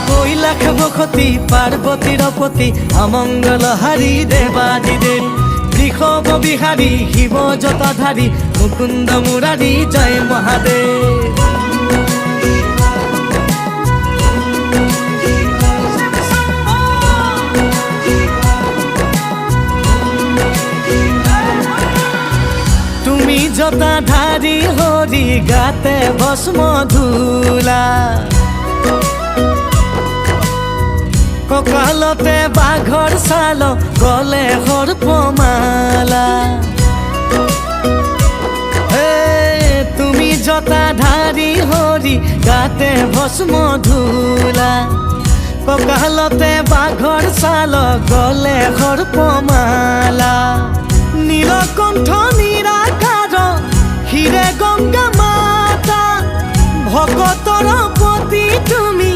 কৈলাস বসতি পার্বতীর পতি অমঙ্গলহারী দেবাদিদেব বৃষভ বিহারী শিব জটাধারী মুকুন্দ মুরারী জয় মহাদেব। তুমি জটাধারী হরি গাতে ভস্ম ধূলা ককালতে বাঘর ছাল গলে সর্পমালা তুমি জটাধারী হরি গাতে ভস্ম ধূলা ককালতে বাঘর ছাল গলে সর্পমালা নীলকণ্ঠ নিরাকাৰ হিৰে গংগা মাতা ভকতৰ পতি তুমি